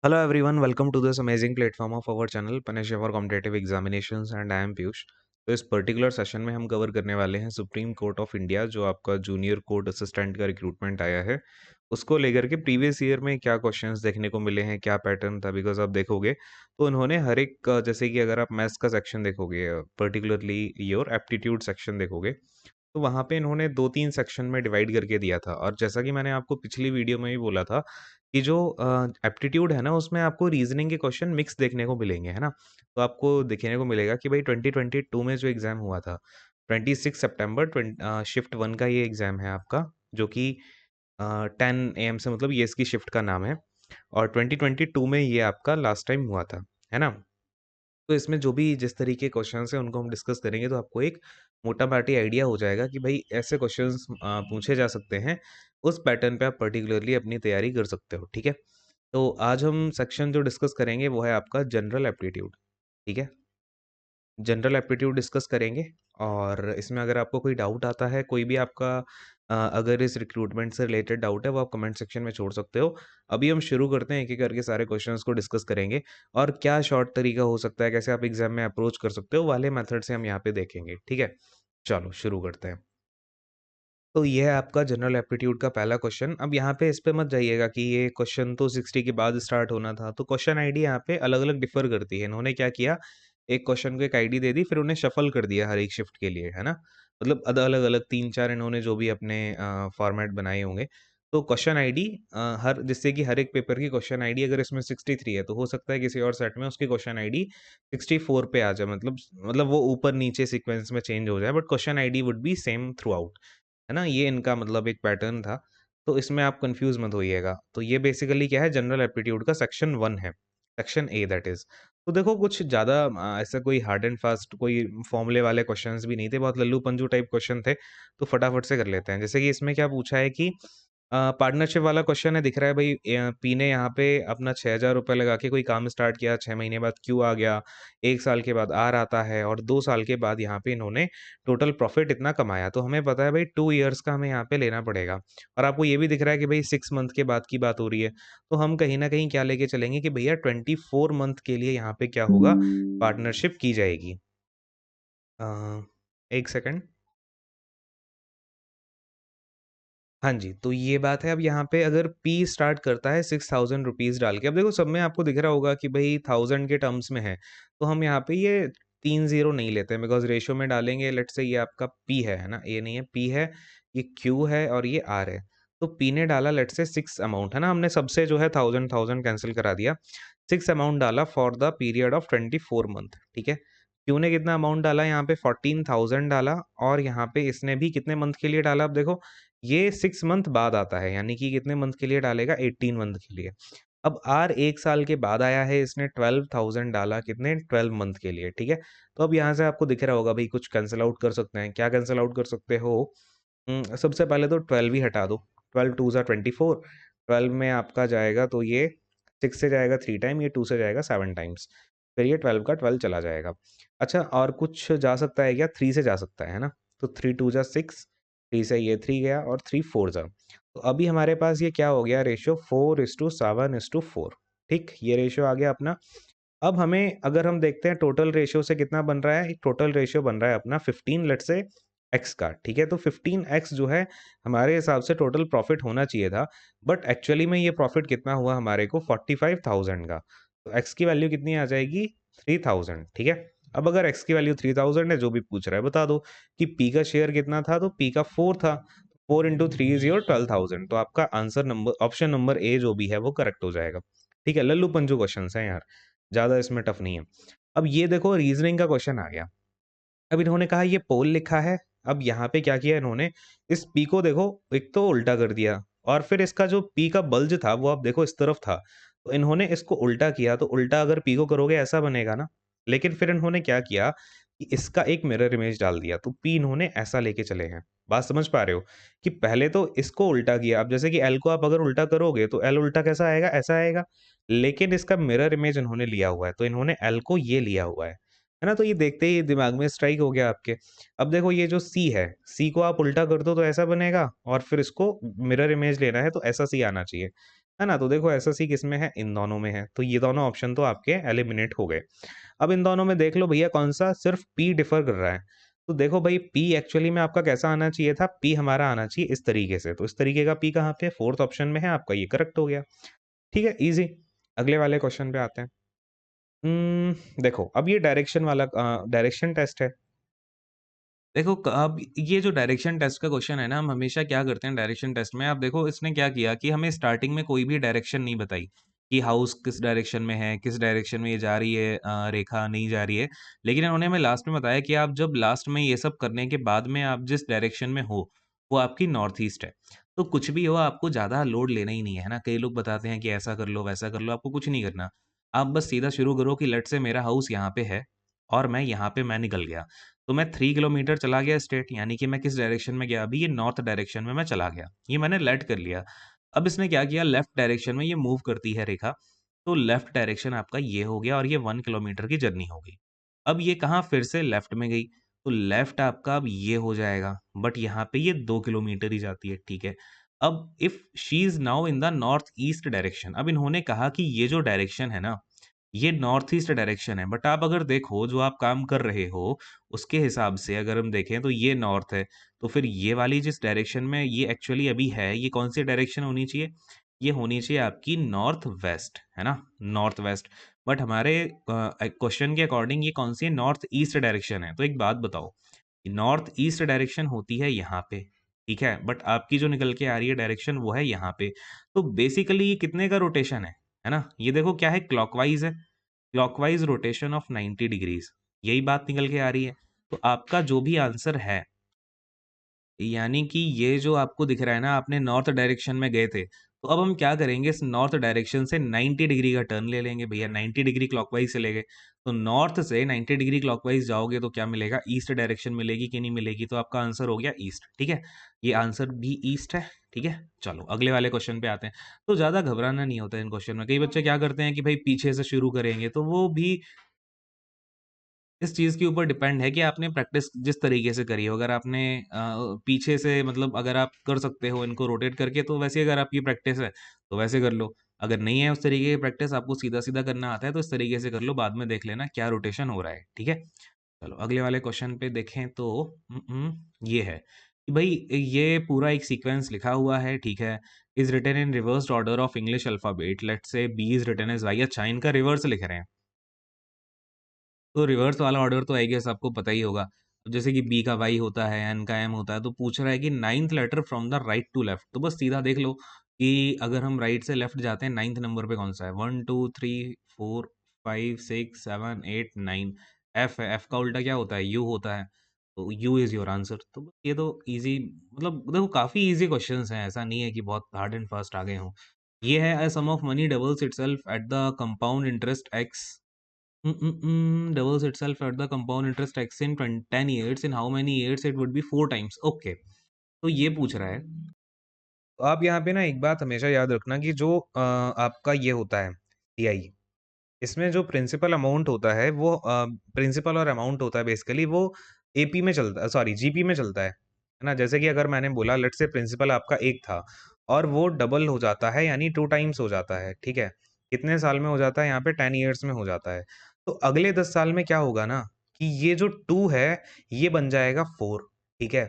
Hello everyone, welcome to this amazing platform of our channel Panisha for Competitive Examinations and I am Piyush. तो इस particular session में हम cover करने वाले हैं सुप्रीम कोर्ट ऑफ इंडिया जो आपका जूनियर कोर्ट असिस्टेंट का रिक्रूटमेंट आया है उसको लेकर के प्रीवियस ईयर में क्या क्वेश्चंस देखने को मिले हैं, क्या पैटर्न था। बिकॉज आप देखोगे तो उन्होंने हर एक जैसे कि अगर आप मैथ्स का सेक्शन देखोगे, पर्टिकुलरली योर एप्टीट्यूड सेक्शन देखोगे, तो वहाँ पे इन्होंने 2-3 सेक्शन में डिवाइड करके दिया था। और जैसा कि मैंने आपको पिछली वीडियो में भी बोला था कि जो एप्टीट्यूड है ना, उसमें आपको रीज़निंग के क्वेश्चन मिक्स देखने को मिलेंगे, है ना? तो आपको देखने को मिलेगा कि भाई 2022 में जो एग्ज़ाम हुआ था, 26 सितंबर शिफ्ट 1 का ये एग्ज़ाम है आपका, जो कि 10 एएम से, मतलब ये इसकी शिफ्ट का नाम है। और 2022 में ये आपका लास्ट टाइम हुआ था, है ना? तो इसमें जो भी जिस तरीके के क्वेश्चंस हैं उनको हम डिस्कस करेंगे तो आपको एक मोटा-माटी आइडिया हो जाएगा कि भाई ऐसे क्वेश्चंस पूछे जा सकते हैं। उस पैटर्न पे आप पर्टिकुलरली अपनी तैयारी कर सकते हो, ठीक है? तो आज हम सेक्शन जो डिस्कस करेंगे वो है आपका जनरल एप्टीट्यूड, ठीक है? जनरल एप्टीट्यूड डिस्कस करेंगे और इसमें अगर आपको कोई डाउट आता है, कोई भी आपका अगर इस रिक्रूटमेंट से रिलेटेड डाउट है, वो आप कमेंट सेक्शन में छोड़ सकते हो। अभी हम शुरू करते हैं, एक-एक करके सारे क्वेश्चंस को डिस्कस करेंगे और क्या शॉर्ट तरीका हो सकता है, कैसे आप एग्ज़ाम में अप्रोच कर सकते हो, वाले मेथड से हम यहाँ पे देखेंगे, ठीक है? चलो शुरू करते हैं। तो ये है आपका जनरल एप्टीट्यूड का पहला क्वेश्चन। अब यहाँ पे इस पे मत जाइएगा कि ये क्वेश्चन तो 60 के बाद स्टार्ट होना था। तो क्वेश्चन आईडी यहाँ पे अलग-अलग डिफ़र करती है। इन्होंने क्या किया, एक क्वेश्चन को एक आईडी दे दी, फिर उन्हें शफ़ल कर दिया हर एक शिफ्ट के लिए, है ना? मतलब अलग-अलग 3-4 इन्होंने जो भी अपने फॉर्मेट बनाए होंगे। तो क्वेश्चन आईडी हर जिससे कि हर एक पेपर की क्वेश्चन आईडी अगर इसमें 63 है, तो हो सकता है किसी और सेट में उसकी क्वेश्चन आईडी 64 पे आ जाए। मतलब वो ऊपर-नीचे सीक्वेंस में चेंज हो जाए, but question ID would be same through out. है ना? ये इनका मतलब एक पैटर्न था, तो इसमें आप कन्फ्यूज़ मत होइएगा। तो ये बेसिकली क्या है, जनरल एप्टीट्यूड का सेक्शन 1 है, सेक्शन ए दैट इज़। तो देखो कुछ ज़्यादा ऐसा कोई हार्ड एंड फास्ट कोई फ़ॉर्मूले वाले क्वेश्चंस भी नहीं थे, बहुत लल्लू-पंजू टाइप क्वेश्चन थे, तो फटाफट से कर लेते हैं। जैसे कि इसमें क्या पूछा है कि पार्टनरशिप वाला क्वेश्चन है, दिख रहा है भई पी ने यहाँ पे अपना ₹6000 लगा के कोई काम स्टार्ट किया, 6 महीने बाद क्यू आ गया, 1 साल के बाद आर आता है और 2 साल के बाद यहाँ पे इन्होंने टोटल प्रॉफिट इतना कमाया। तो हमें पता है भई 2 इयर्स का हमें यहाँ पे लेना पड़ेगा और आपको ये भी दिख रहा है कि भई 6 मंथ के बाद की बात हो रही है। तो हम कहीं न कहीं क्या लेके चलेंगे कि भैया 24 मंथ के लिए यहाँ पे क्या होगा, पार्टनरशिप की जाएगी। अ, 1 सेकंड। हाँ जी, तो ये बात है। अब यहाँ पे अगर P स्टार्ट करता है ₹6000 डाल के, अब देखो सब में आपको दिख रहा होगा कि भई 1000 के टर्म्स में है, तो हम यहाँ पे ये 3 ज़ीरो नहीं लेते हैं, बिकॉज़ रेशियो में डालेंगे। लेट्स से ये आपका P है ना? ये नहीं है, P है, ये Q है और ये R है। तो P ने डाला लेट्स से 6 अमाउंट, है ना? हमने सबसे जो है 1000 कैंसल करा दिया। 6 अमाउंट डाला for the period of 24 month, ठीक है? Q ने कितना अमाउंट डाला यहाँ पे, 14,000 डाला और यहाँ पे इसने भी कितने मंथ के लिए डाला, अब देखो ये 6 मंथ बाद आता है, यानी कि कितने मंथ के लिए डालेगा, 18 मंथ के लिए। अब आर 1 साल के बाद आया है, इसने 12,000 डाला, कितने, 12 मंथ के लिए, ठीक है? तो अब यहाँ से आपको दिख रहा होगा भई कुछ कैंसल आउट कर सकते हैं। क्या कैंसल आउट कर सकते हो? सबसे पहले तो 12 ही हटा दो। 12 टू ज़ा 24, 12 में आपका जाएगा तो ये 6 से जाएगा 3 टाइम, ये 2 से जाएगा 7 टाइम्स। फिर ये 12 का 12 चला जाएगा। अच्छा, और कुछ जा सकता है क्या? 3 से जा सकता है ना? तो 3 टू ज़ा 6, 3 से ये 3 गया और 3 4 ज़ा। तो अभी हमारे पास ये क्या हो गया रेशियो, 4:7:4, ठीक? ये रेशियो आ गया अपना। अब हमें अगर हम देखते हैं टोटल रेशियो से कितना बन रहा है, टोटल रेशियो बन रहा है अपना 15 लेट्स से एक्स का, ठीक है? तो 15x जो है हमारे हिसाब से टोटल प्रॉफिट होना चाहिए था, बट एक्चुअली में ये प्रॉफिट कितना हुआ हमारे को, 45,000 का। तो एक्स की वैल्यू कितनी आ जाएगी, 3000, ठीक है? अब अगर एक्स की वैल्यू 3000 है, जो भी पूछ रहा है बता दो कि पी का शेयर कितना था, तो पी का 4 था। 4 इंटू 3 इज योर 12,000। तो आपका answer number, option number A जो भी है वो करेक्ट हो जाएगा, ठीक है? लल्लू पंजू क्वेश्चन है यार, ज़्यादा इसमें टफ नहीं है। अब ये देखो रीजनिंग का क्वेश्चन आ गया। अब इन्होंने कहा ये पोल लिखा है। अब यहाँ पे क्या किया इन्होंने, इस पी को देखो, एक तो उल्टा कर दिया और फिर इसका जो पी का बल्ज था वो आप देखो इस तरफ था। तो इन्होंने इसको उल्टा किया, तो उल्टा अगर पी को करोगे ऐसा बनेगा ना। लेकिन फिर इन्होंने क्या किया कि इसका एक मिरर इमेज डाल दिया, तो पी इन्होंने ऐसा लेके चले हैं। बात समझ पा रहे हो कि पहले तो इसको उल्टा किया। अब जैसे कि एल को आप अगर उल्टा करोगे तो एल उल्टा कैसा आएगा, ऐसा आएगा। लेकिन इसका मिरर इमेज इन्होंने लिया हुआ है, तो इन्होंने एल को ये लिया हुआ है ना? तो ये देखते ही दिमाग में स्ट्राइक हो गया आपके। अब देखो ये जो सी है, सी को आप उल्टा कर दो तो ऐसा बनेगा और फिर इसको मिरर इमेज लेना है तो ऐसा सी आना चाहिए। है ना? तो देखो एसएससी किस में है? इन दोनों में है। तो ये दोनों ऑप्शन तो आपके एलिमिनेट हो गए। अब इन दोनों में देख लो भैया कौन-सा सिर्फ पी डिफर कर रहा है। तो देखो भाई पी एक्चुअली में आपका कैसा आना चाहिए था? पी हमारा आना चाहिए इस तरीके से। तो इस तरीके का पी कहाँ पे है? 4th ऑप्शन में है आपका, ये करेक्ट हो गया। ठीक है, ईज़ी। अगले वाले क्वेश्चन पे आते हैं। देखो अब ये डायरेक्शन टेस्ट है। देखो अब ये जो डायरेक्शन टेस्ट का क्वेश्चन है ना, हम हमेशा क्या करते हैं डायरेक्शन टेस्ट में, आप देखो इसने क्या किया कि हमें स्टार्टिंग में कोई भी डायरेक्शन नहीं बताई कि हाउस किस डायरेक्शन में है, किस डायरेक्शन में ये जा रही है, रेखा नहीं जा रही है। लेकिन इन्होंने हमें लास्ट में बताया कि आप जब लास्ट में ये सब करने के बाद में आप जिस डायरेक्शन में हो, वो आपकी नॉर्थ ईस्ट है। तो कुछ भी हो आपको ज़्यादा लोड लेना ही नहीं है ना। कई लोग बताते हैं कि ऐसा कर लो, वैसा कर लो, आपको कुछ नहीं करना। आप बस सीधा शुरू करो कि लेट्स से मेरा हाउस यहाँ पे है और मैं यहाँ पे मैं निकल गया। तो मैं 3 किलोमीटर चला गया स्ट्रेट, यानी कि मैं किस डायरेक्शन में गया? अभी ये नॉर्थ डायरेक्शन में मैं चला गया। ये मैंने लेट कर लिया। अब इसने क्या किया, लेफ्ट डायरेक्शन में ये मूव करती है रेखा, तो लेफ्ट डायरेक्शन आपका ये हो गया और ये 1 किलोमीटर की जर्नी हो गई। अब ये कहाँ फिर से लेफ्ट में गई, तो लेफ्ट आपका अब ये हो जाएगा, बट यहाँ पे ये 2 किलोमीटर ही जाती है, ठीक है। अब if she is now in the north east direction, अब इन्होंने कहा कि ये जो डायरेक्शन है ना, ये नॉर्थ ईस्ट डायरेक्शन है, बट आप अगर देखो जो आप काम कर रहे हो, उसके हिसाब से अगर हम देखें तो ये नॉर्थ है, तो फिर ये वाली जिस डायरेक्शन में ये एक्चुअली अभी है, ये कौन-सी डायरेक्शन होनी चाहिए? ये होनी चाहिए आपकी नॉर्थ वेस्ट, है ना? North west. बट हमारे क्वेश्चन के अकॉर्डिंग ये कौन-सी है? नॉर्थ ईस्ट डायरेक्शन है। तो एक बात बताओ, नॉर्थ ईस्ट डायरेक्शन होती है यहाँ पे, ठीक है? बट आपकी जो निकल के आ रही है डायरेक्शन वो है यहाँ पे। तो बेसिकली ये कितने का रोटेशन है ना? ये देखो क्या है, क्लॉकवाइज़ है। क्लॉकवाइज रोटेशन ऑफ 90 डिग्रीज, यही बात निकल के आ रही है। तो आपका जो भी आंसर है, यानी कि ये जो आपको दिख रहा है ना, आपने नॉर्थ डायरेक्शन में गए थे, तो अब हम क्या करेंगे, इस नॉर्थ डायरेक्शन से 90 डिग्री का टर्न ले लेंगे भैया। 90 डिग्री क्लॉकवाइज चले गए, तो नॉर्थ से 90 डिग्री क्लॉकवाइज जाओगे तो क्या मिलेगा? ईस्ट डायरेक्शन मिलेगी कि नहीं मिलेगी? तो आपका आंसर हो गया ईस्ट, ठीक है। ये आंसर भी ईस्ट है, ठीक है। चलो अगले वाले क्वेश्चन पे आते हैं। तो ज़्यादा घबराना नहीं होता है इन क्वेश्चन में। कई बच्चे क्या करते हैं कि भाई पीछे से शुरू करेंगे, तो वो भी इस चीज़ के ऊपर डिपेंड है कि आपने प्रैक्टिस जिस तरीके से करी हो। अगर आपने पीछे से मतलब अगर आप कर सकते हो इनको रोटेट करके, तो वैसे अगर आपकी प्रैक्टिस है, तो वैसे कर लो। अगर नहीं है उस तरीके की प्रैक्टिस, आपको सीधा-सीधा करना आता है, तो इस तरीके से कर लो, बाद में देख लेना क्या रोटेशन हो रहा है, ठीक है? चलो अगले वाले क्वेश्चन पे देखें तो ये है कि भई ये पूरा एक सीक्वेंस लिखा हुआ है, ठीक है? Is written in reversed order of English alphabet, let's say B is written as Y. अच्छा, इनका रिवर्स लिख रहे हैं। तो रिवर्स वाला ऑर्डर तो आई गेस आपको पता ही होगा। जैसे कि बी का वाई होता है, एन का एम होता है, तो पूछ रहा है कि ninth letter from the right to left. तो बस सीधा देख लो कि अगर हम राइट से लेफ्ट जाते हैं, नाइन्थ नंबर पे कौन-सा है? 1, 2, 3, 4, 5, 6, 7, 8, 9 एफ है। एफ का उल्टा क्या होता है? यू होता है। तो यू इज़ योर आंसर। तो बस ये तो ईज़ी, मतलब देखो काफ़ी ईज़ी क्वेश्चन्स हैं, ऐसा नहीं है कि बहुत हार्ड एंड फास्ट आ गए हों। ये है a sum of money doubles itself at the compound interest X doubles itself at the compound interest x in 10 years, in how many years it would be 4 times? Okay, तो ये पूछ रहा है। तो आप यहाँ पे ना एक बात हमेशा याद रखना कि जो आपका ये होता है टीआई, इसमें जो प्रिंसिपल अमाउंट होता है वो प्रिंसिपल और अमाउंट होता है बेसिकली वो एपी में चलता है, सॉरी जीपी में चलता है ना? जैसे कि अगर मैंने बोला लेट्स से प्रिंसिपल आपका 1 था और वो डबल हो जाता है यानी 2 टाइम्स हो जाता है, ठीक है? कितने साल में हो जाता है? यहाँ पे 10 इयर्स में हो जाता है। तो अगले 10 साल में क्या होगा ना कि ये जो 2 है ये बन जाएगा 4, ठीक है?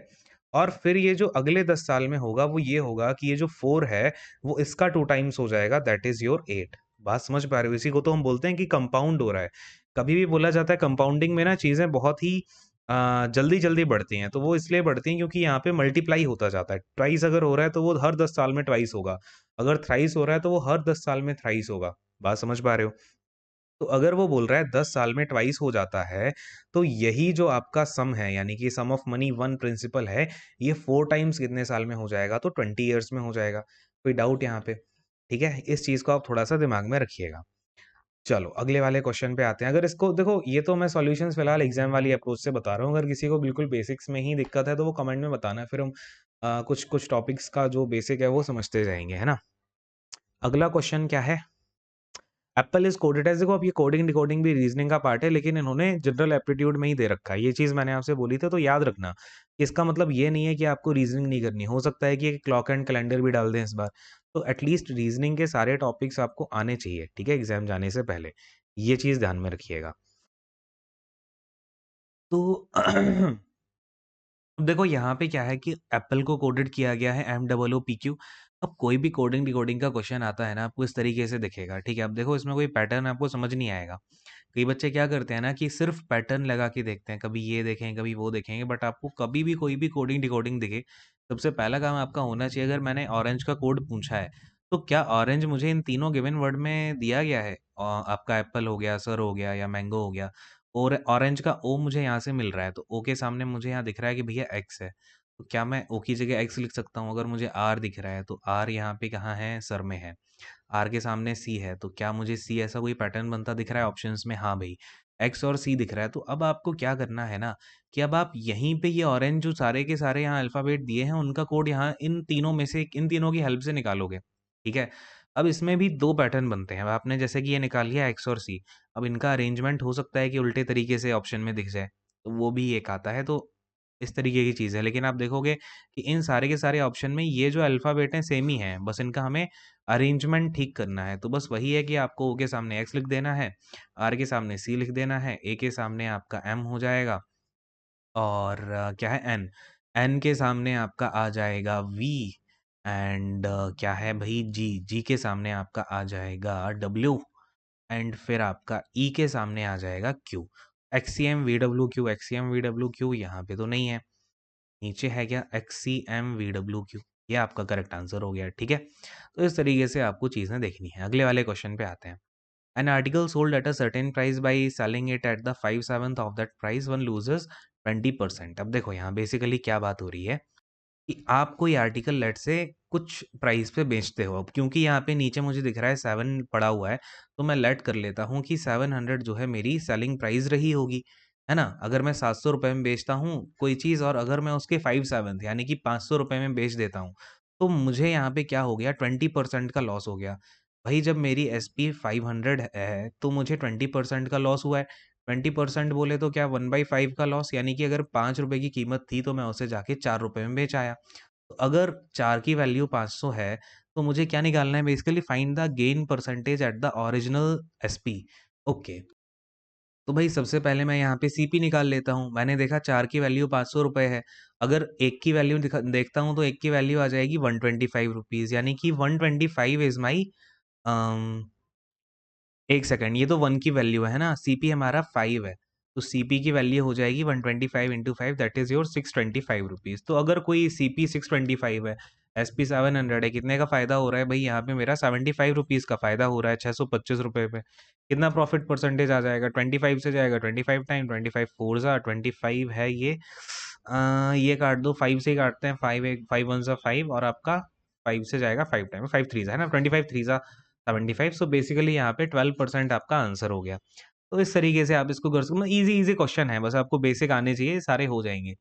और फिर ये जो अगले 10 साल में होगा वो ये होगा कि ये जो 4 है वो इसका 2 टाइम्स हो जाएगा, दैट इज़ योर 8। बात समझ पा रहे हो? इसी को तो हम बोलते हैं कि कंपाउंड हो रहा है। कभी भी बोला जाता है कंपाउंडिंग में ना चीज़ें बहुत ही जल्दी-जल्दी बढ़ती हैं। तो वो इसलिए बढ़ती हैं क्योंकि यहाँ पे मल्टीप्लाई होता जाता है। ट्वाइस अगर हो रहा है तो वो हर 10 साल में ट्वाइस होगा। अगर थ्राइस हो रहा है तो वो हर 10 साल में थ्राइस होगा। बात समझ पा रहे हो? तो अगर वो बोल रहा है 10 साल में ट्वाइस हो जाता है, तो यही जो आपका सम है यानी कि सम ऑफ मनी 1 प्रिंसिपल है, ये 4 टाइम्स कितने साल में हो जाएगा? तो 20 इयर्स में हो जाएगा। कोई डाउट यहाँ पे? ठीक है? इस चीज़ को आप थोड़ा-सा दिमाग में रखिएगा। चलो अगले वाले क्वेश्चन पे आते हैं। अगर इसको देखो ये तो मैं सॉल्यूशंस फिलहाल एग्जाम वाली अप्रोच से बता रहा हूँ। अगर किसी को बिल्कुल बेसिक्स में ही दिक्कत है तो वो कमेंट में बताना फिर हम कुछ-कुछ टॉपिक्स का जो बेसिक है वो समझते जाएँगे, है ना? अगला क्वेश्चन क्या है? एप्पल इज कोडेड एज, देखो अब ये कोडिंग डिकोडिंग भी रीजनिंग का पार्ट है, लेकिन इन्होंने जनरल एप्टीट्यूड में ही दे रखा है। ये चीज मैंने आपसे बोली थी, तो याद रखना। इसका मतलब ये नहीं है कि आपको रीजनिंग नहीं करनी, हो सकता है कि क्लॉक एंड कैलेंडर भी डाल दें इस बार। तो एटलीस्ट रीजनिंग के सारे टॉपिक्स आपको आने चाहिए, ठीक है, एग्जाम जाने से पहले। ये चीज ध्यान में रखिएगा। तो अब देखो यहाँ पे क्या है कि एप्पल को कोडेड किया गया है MOOPQ। अब कोई भी कोडिंग डिकोडिंग का क्वेश्चन आता है ना, आपको इस तरीके से दिखेगा, ठीक है। अब देखो इसमें कोई पैटर्न आपको समझ नहीं आएगा। कई बच्चे क्या करते हैं ना कि सिर्फ पैटर्न लगा के देखते हैं, कभी ये देखें कभी वो देखेंगे, बट आपको कभी भी कोई भी कोडिंग डिकोडिंग दिखे, सबसे पहला काम आपका होना चाहिए, अगर मैंने ऑरेंज का कोड पूछा है, तो क्या ऑरेंज मुझे इन तीनों गिवन वर्ड में दिया गया है? आपका एप्पल हो गया, सर हो गया, या मैंगो हो गया। और ऑरेंज का ओ मुझे यहाँ से मिल रहा है, तो ओ के सामने मुझे यहाँ दिख रहा है कि भैया एक्स है, तो क्या मैं ओ की जगह एक्स लिख सकता हूँ? अगर मुझे आर दिख रहा है, तो आर यहाँ पे कहाँ है? सर में है। आर के सामने सी है, तो क्या मुझे सी ऐसा कोई पैटर्न बनता दिख रहा है ऑप्शंस में? हाँ भाई, एक्स और सी दिख रहा है। तो अब आपको क्या करना है ना, कि अब आप यहीं पे ये ऑरेंज जो सारे के सारे यहाँ अल्फाबेट दिए हैं, उनका कोड यहाँ इन तीनों में से, इन तीनों की हेल्प से निकालोगे, ठीक है। अब इसमें भी दो पैटर्न बनते हैं। अब आपने जैसे कि ये निकाल लिया एक्स और सी, अब इनका अरेंजमेंट हो सकता है कि उल्टे तरीके से ऑप्शन में दिख जाए, तो वो भी एक आता है। तो इस तरीके की चीज़ है, लेकिन आप देखोगे कि इन सारे के सारे ऑप्शन में ये जो अल्फ़ाबेट हैं सेम ही हैं, बस इनका हमें अरेंजमेंट ठीक करना है। तो बस वही है कि आपको ओ के सामने एक्स लिख देना है, आर के सामने सी लिख देना है, ए के सामने आपका एम हो जाएगा, और क्या है, एन। एन के सामने आपका आ जाएगा वी, एंड क्या है भाई, जी। जी के सामने आपका आ जाएगा डब्ल्यू, एंड फिर आपका ई के सामने आ जाएगा क्यू। एक्सीएम वी डब्ल्यू क्यू, एक्सीएम वी डब्ल्यू क्यू यहाँ पे तो नहीं है। नीचे है क्या? एक्सीएम वी डब्ल्यू क्यू। ये आपका करेक्ट आंसर हो गया, ठीक है। तो इस तरीके से आपको चीज़ें देखनी है। अगले वाले क्वेश्चन पे आते हैं। An article sold at a certain price by selling it at the 5/7 of that price, one loses 20%। अब देखो यहाँ बेसिकली क्या बात हो रही है कि आप कोई आर्टिकल लेट से कुछ प्राइस पे बेचते हो। अब क्योंकि यहाँ पे नीचे मुझे दिख रहा है 7 पड़ा हुआ है, तो मैं लेट कर लेता हूँ कि 700 जो है मेरी सेलिंग प्राइस रही होगी, है ना। अगर मैं 700 रुपये में बेचता हूँ कोई चीज़, और अगर मैं उसके 5/7 यानी कि 500 रुपये में बेच देता हूँ, तो मुझे यहाँ पे क्या हो गया? 20% का लॉस हो गया। भाई जब मेरी SP 500 है, तो मुझे 20% का लॉस हुआ है। 20% बोले तो क्या 1/5 का लॉस, यानी कि अगर 5 रुपए की कीमत थी, तो मैं उसे जाके 4 रुपए में बेच आया। तो अगर 4 की वैल्यू 500 है, तो मुझे क्या निकालना है? Basically find the gain percentage at the original SP. Okay, तो भाई सबसे पहले मैं यहाँ पे सीपी निकाल लेता हूँ। मैंने देखा 4 की वैल्यू 500 रुपए है। अगर 1 की वैल्यू देखता हूँ, तो 1 की वैल्यू आ जाएगी 125 रुपीज़, यानी कि 125 इज माई, एक सेकंड, ये तो 1 की वैल्यू है ना, सीपी हमारा 5 है, तो सीपी की वैल्यू हो जाएगी 125 into 5, that is your 625 rupees. तो अगर कोई सीपी 625 है, एसपी 700 है, कितने का फायदा हो रहा है भाई? यहाँ पे मेरा 75 रुपीज़ का फायदा हो रहा है, 625 रुपये पे। कितना प्रॉफिट परसेंटेज आ जाएगा? 25 से जाएगा 25 टाइम, 25 फोर ज़ा 25 है ये। ये काट दो, 5 से ही काटते हैं, 5 1 ज़ा 5, और आपका 5 से जाएगा 5 टाइम, 5 3 ज़ा है ना, 25 3 ज़ा 75। सो बेसिकली यहाँ पे 12% आपका आंसर हो गया। तो इस तरीके से आप इसको कर सकते हो। इजी इजी क्वेश्चन है, बस आपको बेसिक आने चाहिए, सारे हो जाएंगे।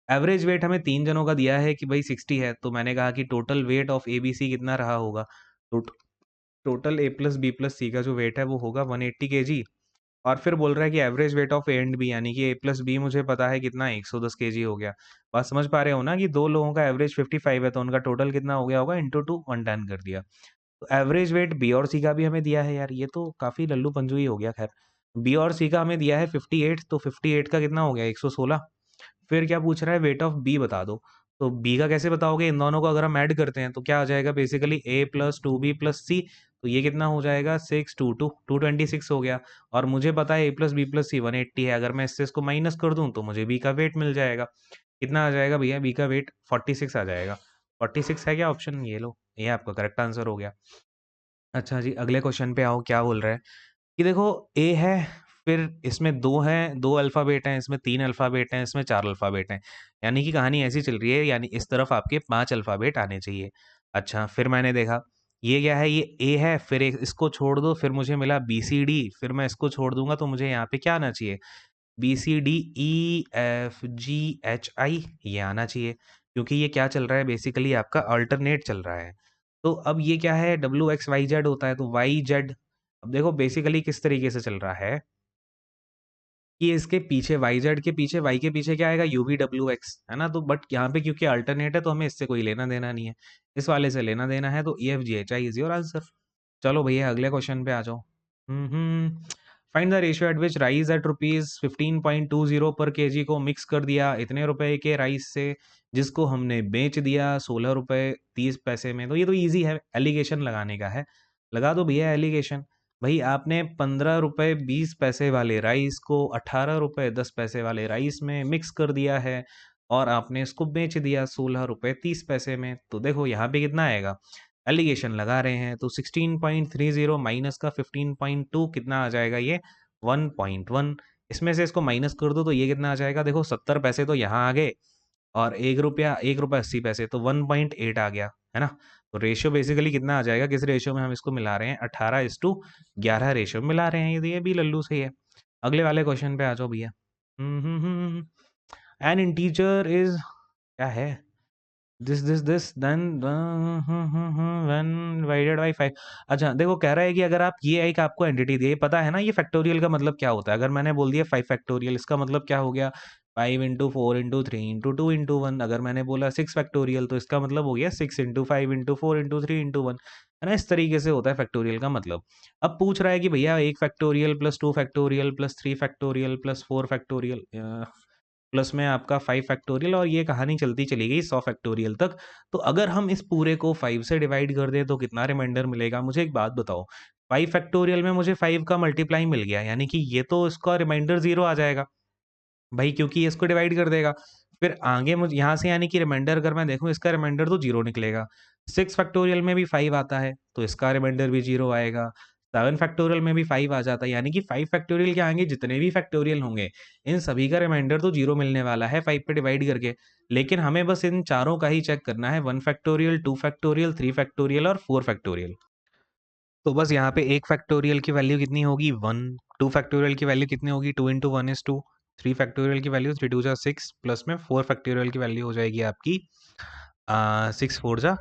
एवरेज वेट हमें 3 जनों का दिया है कि भाई 60 है, तो मैंने कहा कि टोटल वेट ऑफ ABC कितना रहा होगा? Total A plus B plus C का जो वेट है वो होगा 180 kg। और फिर बोल रहा है कि average weight of A and B, यानी कि A प्लस B मुझे पता है कितना, 110 kg हो गया। बात समझ पा रहे हो ना, कि दो लोगों का एवरेज 55 है, तो उनका टोटल कितना हो गया होगा? इंटू 2 110 कर दिया। तो एवरेज वेट बी और सी का भी हमें दिया है यार, ये तो काफ़ी लल्लू पंजू ही हो गया। खैर, बी और सी का हमें दिया है 58, तो 58 का कितना हो गया? 116। फिर क्या पूछ रहा है? वेट ऑफ बी बता दो। तो बी का कैसे बताओगे? इन दोनों को अगर हम ऐड करते हैं, तो क्या आ जाएगा? Basically A plus 2B plus C, तो ये कितना हो जाएगा? 226 हो गया। और मुझे पता है A प्लस बी प्लस सी 180 है, अगर मैं इससे इसको माइनस कर दूं, तो मुझे बी का वेट मिल जाएगा। कितना आ जाएगा भैया? बी का वेट 46 आ जाएगा। 46 है क्या ऑप्शन? ये लो, ये आपका करेक्ट आंसर हो गया। अच्छा जी, अगले क्वेश्चन पे आओ। क्या बोल रहा है कि देखो ए है, फिर इसमें दो हैं, दो अल्फ़ाबेट हैं, इसमें 3 अल्फ़ाबेट हैं, इसमें 4 अल्फ़ाबेट हैं। यानी कि कहानी ऐसी चल रही है, यानी इस तरफ आपके 5 अल्फ़ाबेट आने चाहिए। अच्छा, फिर मैंने देखा ये क्या है? ये ए है, फिर एक इसको छोड़ दो, फिर मुझे मिला BCD, फिर मैं इसको छोड़ दूंगा, तो मुझे यहाँ पे क्या आना चाहिए? BCDEFGHI, ये आना चाहिए, क्योंकि ये क्या चल रहा है? बेसिकली आपका अल्टरनेट चल रहा है। तो अब ये क्या है? WXYZ होता है, तो YZ, अब देखो बेसिकली किस तरीके से चल रहा है कि इसके पीछे वाई जेड के पीछे वाई के पीछे क्या आएगा यू वी डब्ल्यू एक्स, है ना। तो बट यहाँ पे क्योंकि अल्टरनेट है तो हमें इससे कोई लेना देना नहीं है, इस वाले से लेना देना है, तो E F G H I is your answer. चलो भैया अगले क्वेश्चन पे आ जाओ। Find the ratio at which rice at rupees 15.20 पर केजी को मिक्स कर दिया इतने रुपए के राइस से, जिसको हमने बेच दिया 16 रुपए 30 पैसे में। तो ये तो इजी है, एलिगेशन लगाने का है, लगा दो भैया एलिगेशन। भाई आपने 15 रुपए 20 पैसे वाले राइस को 18 रुपए 10 पैसे वाले राइस में मिक्स कर दिया है और आपने इसको बेच दिया 16 रुपए 30 पैसे में। तो देखो यहाँ पे कितना आएगा, एलिगेशन लगा रहे हैं तो 16.30 माइनस का 15.2 कितना आ जाएगा, ये 1.1। इसमें से इसको माइनस कर दो तो ये कितना आ जाएगा, देखो 70 पैसे तो यहाँ आ गए और 1 रुपया 1 रुपया 80 पैसे, तो 1.8 आ गया, है ना। तो रेशियो बेसिकली कितना आ जाएगा, किस रेशियो में हम इसको मिला रहे हैं, 18:11 रेशियो में मिला रहे हैं, ये भी लल्लू सही है। अगले वाले क्वेश्चन पे आ जाओ भैया। एन इंटीजर इज, क्या है, this then one divided by 5। अच्छा देखो कह रहा है कि अगर आप ये एक आपको एंटिटी दे, पता है ना ये फैक्टोरियल का मतलब क्या होता है, अगर मैंने बोल दिया 5 फैक्टोरियल, इसका मतलब क्या हो गया, 5 into 4 into 3 into 2 into 1। अगर मैंने बोला 6 फैक्टोरियल तो इसका मतलब हो गया 6 into 5 into 4 into 3 into 1, है ना। इस तरीके से होता है फैक्टोरियल का मतलब। अब पूछ रहा है कि भैया 1 factorial plus 2 factorial plus 3 factorial plus 4 factorial plus में आपका 5 फैक्टोरियल, और ये कहानी चलती चली गई 100 फैक्टोरियल तक। तो अगर हम इस पूरे को 5 से डिवाइड कर दें तो कितना रिमाइंडर मिलेगा, मुझे एक बात बताओ। 5 फैक्टोरियल में मुझे 5 का मल्टीप्लाई मिल गया, यानी कि ये तो इसका रिमाइंडर 0 आ जाएगा भाई, क्योंकि ये इसको डिवाइड कर देगा। फिर आगे मुझे यहाँ से यानी कि रिमाइंडर अगर मैं देखूँ, इसका रिमाइंडर तो 0 निकलेगा। 6 फैक्टोरियल में भी 5 आता है तो इसका रिमाइंडर भी 0 आएगा। 7 फैक्टोरियल में भी 5 आ जाता है, यानी कि 5 फैक्टोरियल के आगे जितने भी फैक्टोरियल होंगे इन सभी का रिमाइंडर तो 0 मिलने वाला है 5 पे डिवाइड करके। लेकिन हमें बस इन चारों का ही चेक करना है, 1 फैक्टोरियल 2 फैक्टोरियल 3 फैक्टोरियल और 4 फैक्टोरियल। तो बस यहाँ पे 1 फैक्टोरियल की वैल्यू कितनी होगी, 1। 2 फैक्टोरियल की वैल्यू कितनी होगी, 2 into 1 is 2। 3 फैक्टोरियल की वैल्यू 3 2 जा 6, प्लस में 4 फैक्टोरियल की वैल्यू हो जाएगी आपकी 6 4 जा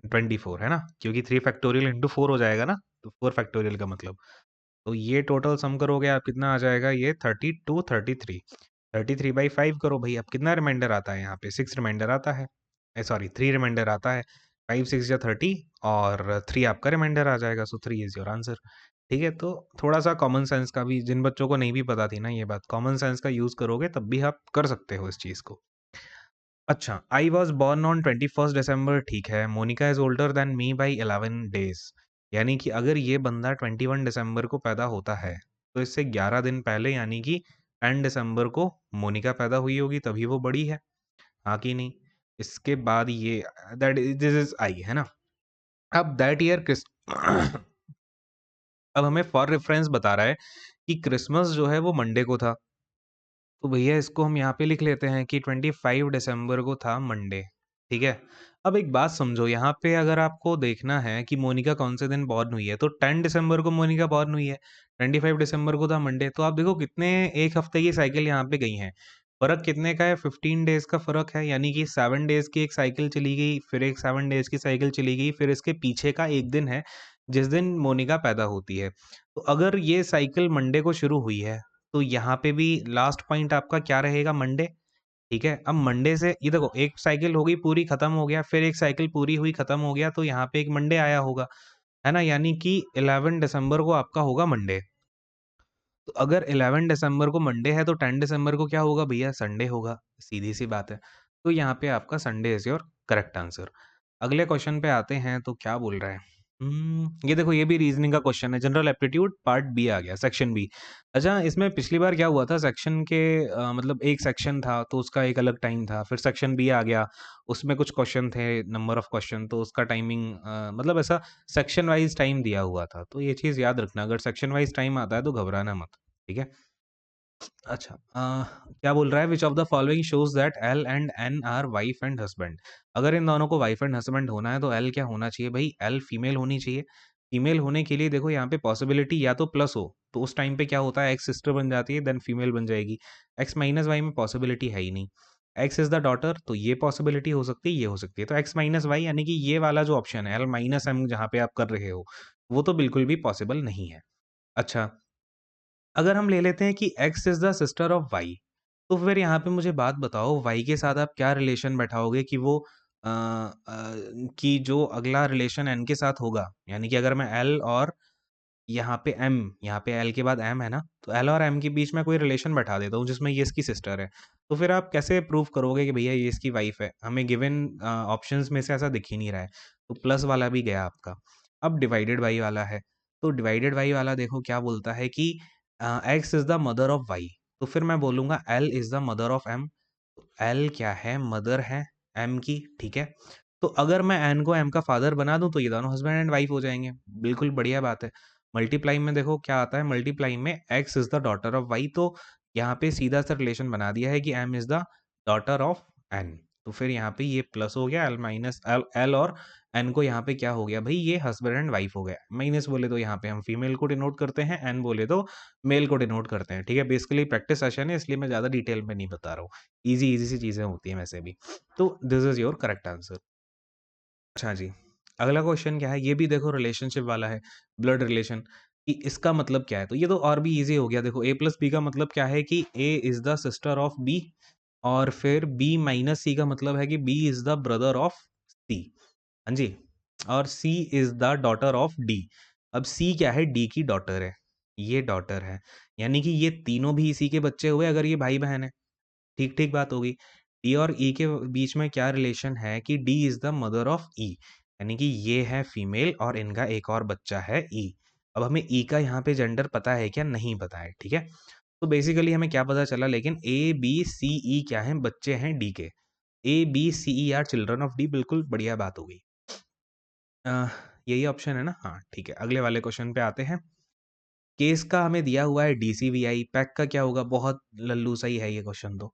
24, है ना, क्योंकि 3 फैक्टोरियल इंटू 4 हो जाएगा ना, तो 4 फैक्टोरियल का मतलब। तो ये टोटल सम करोगे आप कितना आ जाएगा, ये 32 33। 33/5 करो भाई, अब कितना रिमाइंडर आता है यहाँ पे, 6 रिमाइंडर आता है, सॉरी 3 रिमाइंडर आता है। 5 6 जा 30 और 3 आपका रिमाइंडर आ जाएगा, सो 3 इज योर आंसर। ठीक है, तो थोड़ा सा कॉमन सेंस का भी, जिन बच्चों को नहीं भी पता थी ना ये बात, कॉमन सेंस का यूज करोगे तब भी आप कर सकते हो इस चीज को। अच्छा, I was born on 21 December, ठीक है, Monika is older than me by 11 days. यानी कि अगर ये बंदा 21 दिसंबर को पैदा होता है तो इससे 11 दिन पहले यानी कि 10 दिसंबर को मोनिका पैदा हुई होगी, तभी वो बड़ी है, हाँ कि नहीं। इसके बाद ये दैट दिस इज आई, है ना। अब दैट ईयर क्रिस अब हमें फॉर रेफरेंस बता रहा है कि क्रिसमस जो है वो मंडे को था, तो भैया इसको हम यहाँ पे लिख लेते हैं कि 25 दिसंबर को था मंडे। ठीक है, अब एक बात समझो, यहाँ पे अगर आपको देखना है कि मोनिका कौन से दिन बॉर्न हुई है, तो 10 दिसंबर को मोनिका बॉर्न हुई है, 25 दिसंबर को था मंडे। तो आप देखो कितने एक हफ्ते की साइकिल यहाँ पे गई है, फर्क कितने का है, 15 डेज का फर्क है, यानी कि 7 डेज की एक साइकिल चली गई, फिर एक 7 डेज की साइकिल चली गई, फिर इसके पीछे का एक दिन है जिस दिन मोनिका पैदा होती है। तो अगर ये साइकिल मंडे को शुरू हुई है तो यहाँ पे भी लास्ट पॉइंट आपका क्या रहेगा, मंडे। ठीक है, अब मंडे से ये देखो एक साइकिल हो गई पूरी खत्म हो गया, फिर एक साइकिल पूरी हुई खत्म हो गया, तो यहाँ पे एक मंडे आया होगा, है ना, यानी कि 11 दिसंबर को आपका होगा मंडे। तो अगर 11 दिसंबर को मंडे है तो 10 दिसंबर को क्या होगा भैया, संडे होगा, सीधी सी बात है। तो यहाँ पे आपका Sunday is your correct answer. अगले क्वेश्चन पे आते हैं, तो क्या बोल रहा है, ये देखो ये भी रीजनिंग का क्वेश्चन है, जनरल एप्टीट्यूड पार्ट बी आ गया, सेक्शन बी। अच्छा इसमें पिछली बार क्या हुआ था, सेक्शन के मतलब एक सेक्शन था तो उसका एक अलग टाइम था, फिर सेक्शन बी आ गया, उसमें कुछ क्वेश्चन थे, नंबर ऑफ क्वेश्चन, तो उसका टाइमिंग मतलब ऐसा सेक्शन वाइज टाइम दिया हुआ था। तो ये चीज़ याद रखना, अगर सेक्शन वाइज टाइम आता है तो घबराना मत। ठीक है, अच्छा क्या बोल रहा है, which of the following shows that L and N are wife and husband. अगर इन दोनों को वाइफ एंड हस्बैंड होना है तो एल क्या होना चाहिए भाई, एल फीमेल होनी चाहिए। फीमेल होने के लिए देखो यहाँ पे पॉसिबिलिटी या तो प्लस हो, तो उस टाइम पे क्या होता है, एक्स सिस्टर बन जाती है, देन फीमेल बन जाएगी। एक्स माइनस वाई में पॉसिबिलिटी है ही नहीं। एक्स इज द डॉटर, तो ये पॉसिबिलिटी हो सकती है, ये हो सकती है, तो एक्स माइनस वाई यानी कि ये वाला जो ऑप्शन है एल माइनस एम जहाँ पे आप कर रहे हो वो तो बिल्कुल भी पॉसिबल नहीं है। अच्छा, अगर हम ले लेते हैं कि x is the sister of y, तो फिर यहाँ पे मुझे बात बताओ y के साथ आप क्या रिलेशन बैठाओगे कि वो कि जो अगला रिलेशन n के साथ होगा, यानी कि अगर मैं l और यहाँ पे m, यहाँ पे l के बाद m है ना, तो l और m के बीच में कोई रिलेशन बैठा देता हूँ जिसमें ये इसकी सिस्टर है। तो फिर आप कैसे प्रूव करोगे कि भैया ये इसकी वाइफ है? हमें गिवन ऑप्शंस में से ऐसा दिख ही नहीं रहा है। तो प्लस वाला भी गया आपका। अब डिवाइडेड बाई वाला है। तो डिवाइडेड बाई वाला देखो क्या बोलता है कि x is the mother of y। तो फिर मैं बोलूँगा l is the mother of m। l क्या है? मदर है m की, ठीक है? तो अगर मैं n को m का फादर बना दूँ तो ये दोनों हस्बैंड एंड वाइफ हो जाएँगे। बिल्कुल बढ़िया बात है। मल्टीप्लाई में देखो क्या आता है, मल्टीप्लाई में x is the daughter of y, तो यहाँ पे सीधा सा रिलेशन बना दिया है कि m is the daughter of n। तो फिर यहाँ पे ये प्लस हो गया, l माइनस l और n को यहाँ पे क्या हो गया भाई, ये हस्बैंड एंड वाइफ हो गया। माइनस बोले तो यहाँ पे हम फीमेल को डिनोट करते हैं, n बोले तो मेल को डिनोट करते हैं, ठीक है? बेसिकली प्रैक्टिस सेशन है इसलिए मैं ज़्यादा डिटेल में नहीं बता रहा हूँ। ईज़ी ईज़ी सी चीज़ें होती हैं वैसे भी। तो this is your correct answer. अच्छा जी, अगला क्वेश्चन क्या है? ये भी देखो रिलेशनशिप वाला है, ब्लड रिलेशन, कि इसका मतलब क्या है? तो ये तो और भी ईज़ी हो गया। देखो a प्लस b का मतलब क्या है कि a is the sister of b, और फिर b माइनस c का मतलब है कि b is the brother of c। हाँ जी, और c is the daughter of d। अब c क्या है? d की डॉटर है, ये डॉटर है, यानी कि ये तीनों भी इसी के बच्चे हुए अगर ये भाई-बहन है। ठीक-ठीक बात हो गई। डी और ई के बीच में क्या रिलेशन है कि D is the mother of E, यानी कि ये है फीमेल और इनका एक और बच्चा है ई। अब हमें ई का यहाँ पे जेंडर पता है क्या? नहीं पता है, ठीक है? तो बेसिकली हमें क्या पता चला, लेकिन ए, बी, सी, ई क्या हैं? बच्चे हैं डी के। A, B, C, E are children of D, बिल्कुल बढ़िया बात हो गई। अ, यही ऑप्शन है ना? हाँ, ठीक है। अगले वाले क्वेश्चन पे आते हैं। केस का हमें दिया हुआ है डीसीवीआई, पैक का क्या होगा? बहुत लल्लू सा ही है ये क्वेश्चन तो।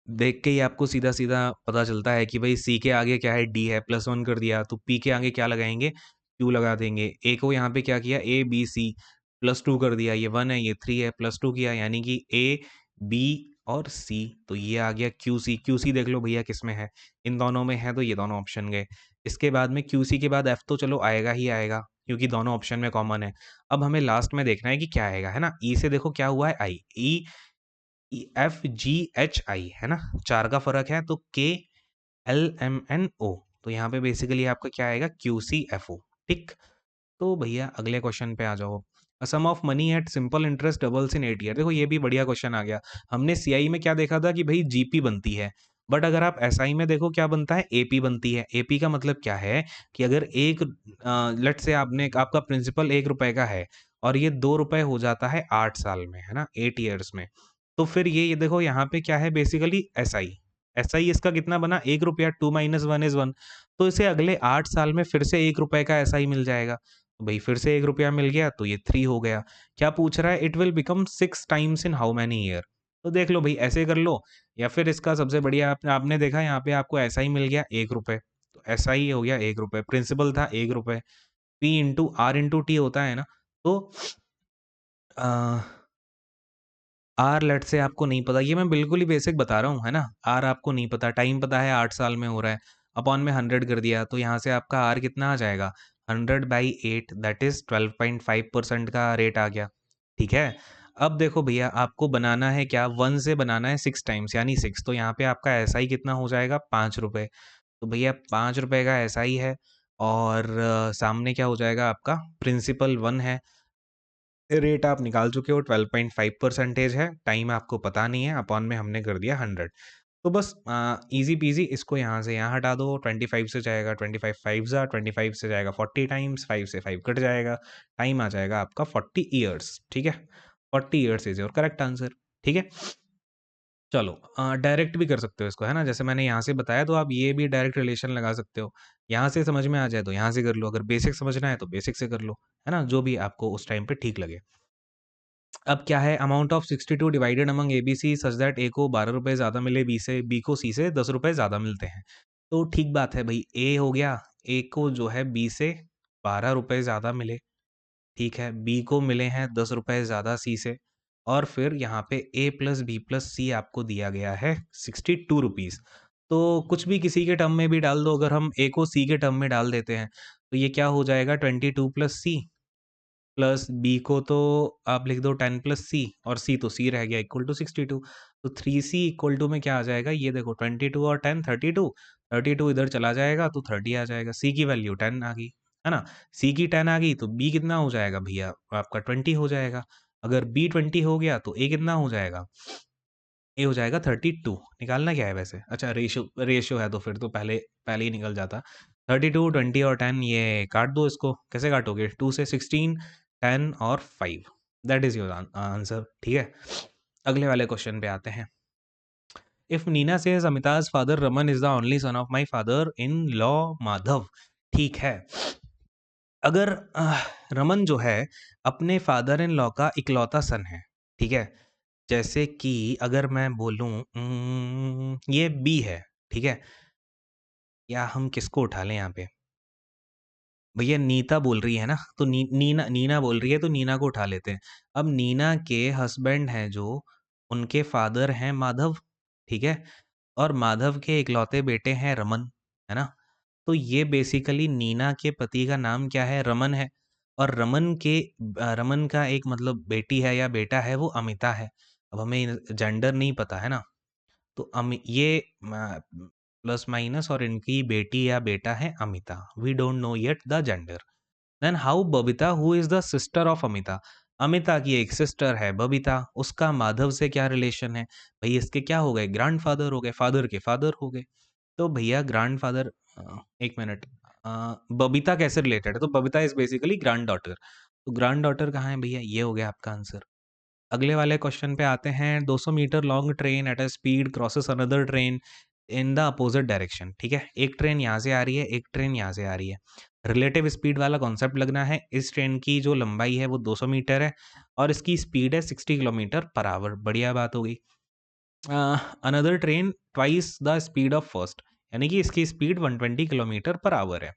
देख के ही आपको सीधा-सीधा पता चलता है कि भई सी के आगे क्या है, डी है, +1 कर दिया, तो पी के आगे क्या लगाएँगे, क्यू लगा देंगे। ए को यहाँ पे क्या किया, ए, बी, सी, +2 कर दिया, ये 1 है, ये 3 है, +2 किया, यानी कि ए, बी और सी, तो ये आ गया क्यूसी। क्यूसी देख लो भैया किसमें है, इन दोनों में है, तो ये दोनों ऑप्शन गए। इसके बाद में क्यूसी के बाद एफ तो चलो आएगा ही आएगा, क्योंकि दोनों ऑप्शन में कॉमन है। अब हमें लास्ट में देखना है कि क्या आएगा, है ना? ई से देखो क्या हुआ है, आई। ई एफ जी एच आई है ना, 4 का फ़र्क है, तो के एल एम एन ओ, तो यहाँ पे बेसिकली आपका क्या आएगा, क्यू सी एफ ओ। ठीक। तो भैया अगले क्वेश्चन पे आ जाओ। Sum of money at simple interest doubles in 8 year. देखो ये भी बढ़िया क्वेश्चन आ गया। हमने सीआई में क्या देखा था कि भाई जीपी बनती है, बट अगर आप एसआई में देखो क्या बनता है, एपी बनती है। एपी का मतलब क्या है कि अगर एक लेट से आपने आपका प्रिंसिपल 1 रुपए का है और ये 2 रुपए हो जाता है 8 साल में, है ना, 8 ईयर्स में, तो फिर ये देखो यहाँ पे क्या है बेसिकली एसआई। एसआई इसका कितना बना, 1 रुपया, 2 माइनस 1 इज 1, तो इसे अगले 8 साल में फिर से 1 रुपए का एसआई मिल जाएगा। तो भई फिर से 1 रुपया मिल गया तो ये 3 हो गया। क्या पूछ रहा है, it will become 6 times in how many year? तो देख लो भई ऐसे कर लो, या फिर इसका सबसे बढ़िया आपने देखा यहाँ पे आपको एसआई मिल गया 1 रुपए, तो एसआई हो गया 1 रुपए, प्रिंसिपल था 1 रुपए, P into R into T होता है ना, तो अ आर लेट से आपको नहीं पता, ये मैं बिल्कुल ही बेसिक बता रहा हूँ, है ना? आर आपको नहीं पता, टाइम पता है 8 साल में हो रहा है, अपॉन में 100 कर दिया, तो यहाँ से आपका आर कितना आ जाएगा? 100/8 दैट इज़ 12.5% का रेट आ गया, ठीक है? अब देखो भैया आपको बनाना है क्या? 1 से बनाना है 6 टाइम्स यानी 6, तो यहाँ पे आपका एसआई कितना हो जाएगा? 5 रुपए। तो भैया 5 रुपए का एसआई है, और सामने क्या हो जाएगा आपका? प्रिंसिपल 1 है, रेट आप निकाल चुके हो 12.5% है, टाइम आपको पता नहीं है, अपॉन में हमने कर दिया 100। तो बस ईज़ी पीज़ी इसको यहाँ से यहाँ हटा दो, 25 से जाएगा 25 5 ज़ा 25 से जाएगा 40 टाइम्स, 5 से 5 कट जाएगा, टाइम आ जाएगा आपका 40 ईयर्स, ठीक है? 40 years is your correct answer, ठीक है? चलो डायरेक्ट भी कर सकते हो इसको, है ना? जैसे मैंने यहाँ से बताया तो आप ये भी डायरेक्ट रिलेशन लगा सकते हो। यहाँ से समझ में आ जाए तो यहाँ से कर लो, अगर बेसिक समझना है तो बेसिक से कर लो, है ना? जो भी आपको उस टाइम पे ठीक लगे। अब क्या है, amount of 62 divided among A B C such that A को 12 रुपए ज़्यादा मिले बी से, बी को सी से 10 रुपए ज़्यादा मिलते हैं। तो ठीक बात है भई, ए हो गया, ए को जो है बी से 12 रुपए ज़्यादा मिले, ठीक है? बी को मिले हैं 10 रुपए ज़्यादा सी से, और फिर यहाँ पे ए प्लस बी प्लस सी आपको दिया गया है 62 रुपीज़। तो कुछ भी किसी के टर्म में भी डाल दो, अगर हम ए को सी के टर्म में डाल देते हैं, तो ये क्या हो जाएगा 22 प्लस सी प्लस बी को तो आप लिख दो 10 प्लस सी, और सी तो सी रह गया, इक्वल टू 62। तो 3c इक्वल टू में क्या आ जाएगा, ये देखो 22 और 10 32, 32 इधर चला जाएगा तो 30 आ जाएगा। सी की वैल्यू 10 आ गई, है ना। सी की 10 आ गई तो बी कितना हो जाएगा भैया, आपका 20 हो जाएगा। अगर बी 20 हो गया तो ए कितना हो जाएगा, ए हो जाएगा 32। निकालना क्या है वैसे, अच्छा रेशियो, रेशियो है तो फिर तो पहले पहले ही निकल जाता। 32, 20 और 10, ये काट दो इसको, कैसे काटोगे, 2 से 16, 10 और 5, दैट इज योर आंसर। ठीक है, अगले वाले क्वेश्चन पे आते हैं। If Nina says Amita's father Raman is the only son of my father in law Madhav. ठीक है, अगर रमन जो है अपने फादर इन लॉ का इकलौता सन है, ठीक है, जैसे कि अगर मैं बोलूं ये बी है, ठीक है, या हम किसको उठा लें यहाँ पे, भैया नीता बोल रही है ना, तो नीना नीना बोल रही है तो नीना को उठा लेते हैं। अब नीना के हस्बैंड हैं जो, उनके फादर हैं माधव, ठीक है, और माधव के इकलौते बेटे हैं रमन, है ना। तो ये बेसिकली नीना के पति का नाम क्या है, रमन है, और रमन का एक मतलब बेटी है या बेटा है वो अमिता है। अब हमें जेंडर नहीं पता है ना, तो ये प्लस माइनस और इनकी बेटी या बेटा है Amita, we don't know yet the gender. Then how Babita who is the sister of Amita, Amita की एक सिस्टर है बबीता, उसका माधव से क्या रिलेशन है, भाई इसके क्या हो गए, ग्रैंडफादर हो गए, फादर के फादर हो गए। तो भैया ग्रैंडफादर, एक मिनट, बबीता कैसे रिलेटेड है, तो Babita is basically grand daughter, तो ग्रैंड डॉटर कहाँ है भैया, ये हो गया आपका आंसर। अगले वाले क्वेश्चन पे आते हैं। 200 meter long train at a speed crosses another train in the opposite direction. ठीक है, एक ट्रेन यहाँ से आ रही है, एक ट्रेन यहाँ से आ रही है। रिलेटिव स्पीड वाला कॉन्सेप्ट लगना है। इस ट्रेन की जो लंबाई है वो 200 मीटर है और इसकी स्पीड है 60 किलोमीटर पर आवर। बढ़िया बात हो गई। Another train twice the speed of first, यानी कि इसकी स्पीड 120 किलोमीटर पर आवर है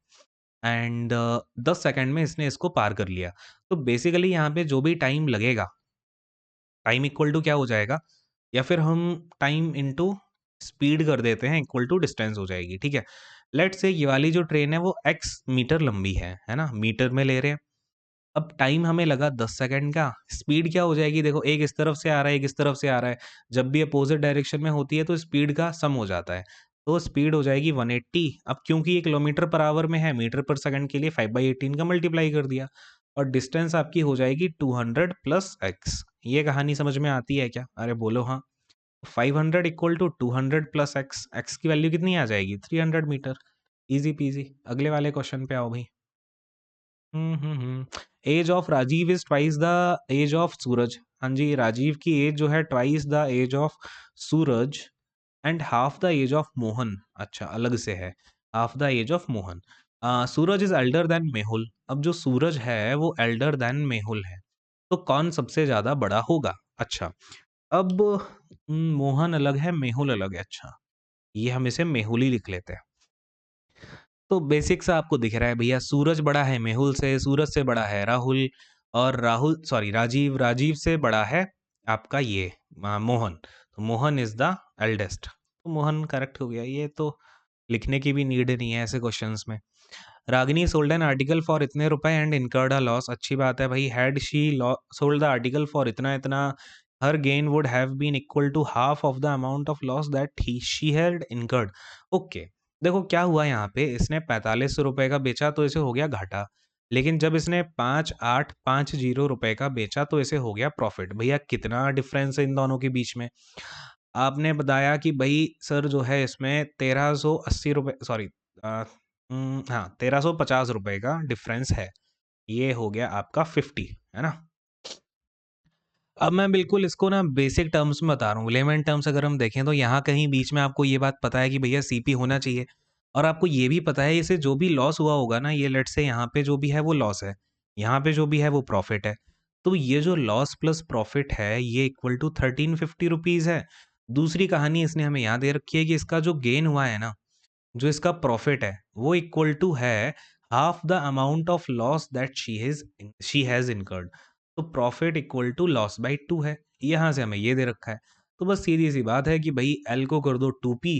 एंड 10 सेकंड में इसने इसको पार कर लिया। तो बेसिकली यहाँ पे जो भी टाइम लगेगा, टाइम इक्वल टू क्या हो जाएगा, या फिर हम टाइम इनटू स्पीड कर देते हैं, इक्वल टू डिस्टेंस हो जाएगी। ठीक है, लेट्स से ये वाली जो ट्रेन है वो x मीटर लंबी है ना, मीटर में ले रहे हैं। अब टाइम हमें लगा 10 सेकंड का, स्पीड क्या हो जाएगी, देखो एक इस तरफ से आ रहा है, एक इस तरफ से आ रहा है, जब भी अपोजिट डायरेक्शन में होती है तो स्पीड का सम हो जाता है, तो स्पीड हो जाएगी 180। अब क्योंकि ये किलोमीटर पर आवर में है, मीटर पर सेकंड के लिए 5/18 का मल्टीप्लाई कर दिया और डिस्टेंस आपकी हो जाएगी 200 प्लस एक्स। ये कहानी समझ में आती है क्या, अरे बोलो हाँ। 500 equal to 200 plus X, X की वैल्यू कितनी आ जाएगी, 300 मीटर। Easy PG. अगले वाले क्वेश्चन पे आओ भाई। Age of Rajeev is twice the age of Suraj. हाँ जी, राजीव की एज जो है twice the age of Suraj and half the age of Mohan. अच्छा, अलग से है, half the age of Mohan. Suraj is elder than Mehul. अब जो सूरज है वो एल्डर देन मेहुल है, तो कौन सबसे ज्यादा बड़ा होगा। अच्छा, अब मोहन अलग है, मेहुल अलग है। अच्छा, ये हम इसे मेहुल ही लिख लेते हैं। तो बेसिक सा आपको दिख रहा है भैया, सूरज बड़ा है मेहुल से, सूरज से बड़ा है राहुल, और राहुल सॉरी राजीव, राजीव से बड़ा है आपका ये मोहन। तो मोहन इज द एल्डेस्ट, तो मोहन करेक्ट हो गया। ये तो लिखने की भी नीड नहीं है ऐसे क्वेश्चंस में। Ragini sold an article for इतने रुपए एंड इनकर्ड अ लॉस। अच्छी बात है भाई, had she sold the article for इतना इतना, her gain would have been equal to half of the amount of loss that he she had incurred. Okay, देखो क्या हुआ यहाँ पे, इसने 4500 रुपए का बेचा तो इसे हो गया घाटा, लेकिन जब इसने 5850 रुपए का बेचा तो इसे हो गया प्रॉफिट। भैया कितना डिफरेंस है इन दोनों के बीच में। आपने बताया कि भाई सर जो है इसमें 1380 रुपए, सॉरी हाँ 1350 रुपए का डिफरेंस है, ये हो गया आपका 50, है ना। अब मैं बिल्कुल इसको ना बेसिक टर्म्स में बता रहा हूँ, लेमन टर्म्स अगर हम देखें तो यहाँ कहीं बीच में आपको ये बात पता है कि भैया सीपी होना चाहिए, और आपको ये भी पता है इसे जो भी लॉस हुआ होगा ना, ये लेट से यहाँ पे जो भी है वो लॉस है, यहाँ पे जो भी है वो प्रॉफिट है। तो ये जो लॉस प्लस प्रॉफिट है ये इक्वल टू 1350 रुपीज है। दूसरी कहानी इसने हमें याद दे रखी है कि इसका जो गेन हुआ है ना, जो इसका प्रॉफिट है वो इक्वल टू है half the amount of loss that she has incurred. तो profit equal to loss by 2 है, यहाँ से हमें ये दे रखा है। तो बस सीधी सी बात है कि भाई एल को कर दो 2p,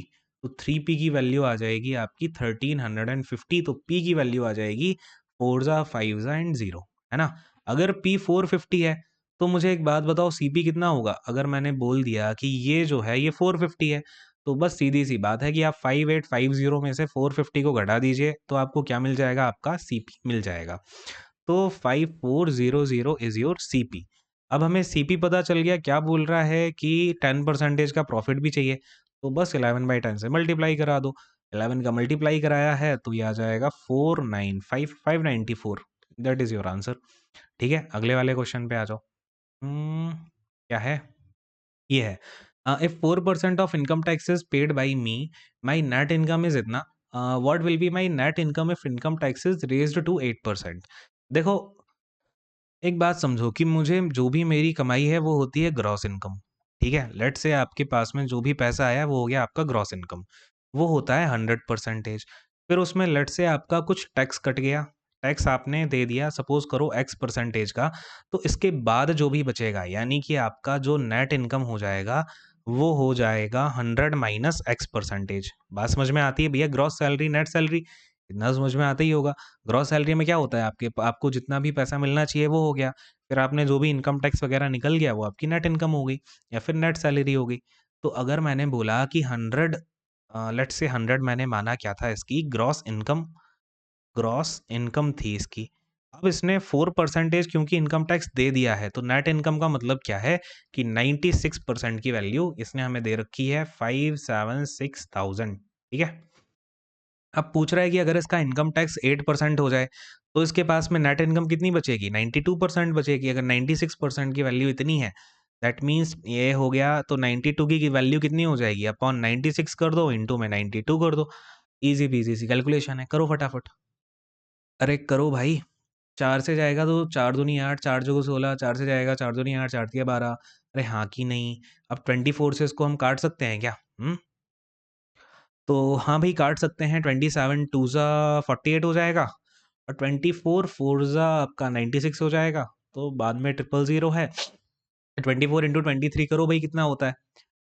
तो 3p की वैल्यू आ जाएगी आपकी 1350, तो p की वैल्यू आ जाएगी 4 5 एंड 0, है ना। अगर पी 450 है तो मुझे एक बात बताओ सीपी कितना होगा? अगर मैंने बोल दिया कि ये जो है ये 450 है, तो बस सीधी-सी बात है कि आप 5850 में से 450 को घटा दीजिए, तो आपको क्या मिल जाएगा? आपका सीपी मिल जाएगा। तो 5400 इज़ योर सीपी। अब हमें सीपी पता चल गया, क्या बोल रहा है कि 10% का प्रॉफिट भी चाहिए, तो बस 11/10 से मल्टीप्लाई करा दो। 11 का मल्टीप्लाई कराया है तो ये आ जाएगा 495594। That is your answer. ठीक है, अगले वाले क्वेश्चन पे आ जाओ। क्या है? ये है if 4% of income tax is paid by me, my net income is इतना, what will be my net income if income tax is raised to 8%। देखो, एक बात समझो कि मुझे जो भी मेरी कमाई है वो होती है ग्रॉस इनकम। ठीक है, लेट से आपके पास में जो भी पैसा आया वो हो गया आपका ग्रॉस इनकम, वो होता है 100%। फिर उसमें लेट से आपका कुछ टैक्स कट गया, टैक्स आपने दे दिया सपोज करो X% का, तो इसके बाद जो भी बचेगा यानी कि आपका जो नेट इनकम हो जाएगा वो हो जाएगा 100 माइनस X%। बात समझ में आती है भैया? ग्रॉस सैलरी नेट सैलरी इतना समझ में आता ही होगा। ग्रॉस सैलरी में क्या होता है, आपको जितना भी पैसा मिलना चाहिए वो हो गया, फिर आपने जो भी इनकम टैक्स वगैरह निकल गया वो आपकी नेट इनकम हो गई या फिर नेट सैलरी हो गई। तो अगर मैंने बोला कि 100, लेट्स से 100 मैंने माना क्या था इसकी ग्रॉस इनकम थी इसकी। अब इसने 4% क्योंकि इनकम टैक्स दे दिया है, तो नेट इनकम का मतलब क्या है कि 96% की वैल्यू इसने हमें दे रखी है 576,000। ठीक है, अब पूछ रहा है कि अगर इसका इनकम टैक्स 8% हो जाए तो इसके पास में नेट इनकम कितनी बचेगी? 92% बचेगी। अगर 96% की वैल्यू इतनी है, दैट मीन्स ये हो गया, तो 92 की वैल्यू कितनी हो जाएगी? अपॉन 96 कर दो, इंटू में 92 कर दो। इजी पीजी सी कैलकुलेशन है, करो फटाफट। अरे करो भाई, 4 से जाएगा तो 4 दूनी 8, 4 चौको 16, 4 से जाएगा 4 दूनी 8, 4 तिया 12। अरे हाँ कि नहीं? अब 24 से इसको हम काट सकते हैं क्या? तो हाँ भाई, काट सकते हैं। 27 टू ज़ा 48 हो जाएगा और 24 फोर ज़ा आपका 96 हो जाएगा। तो बाद में 000 है। 24 इंटू 23 करो भाई, कितना होता है?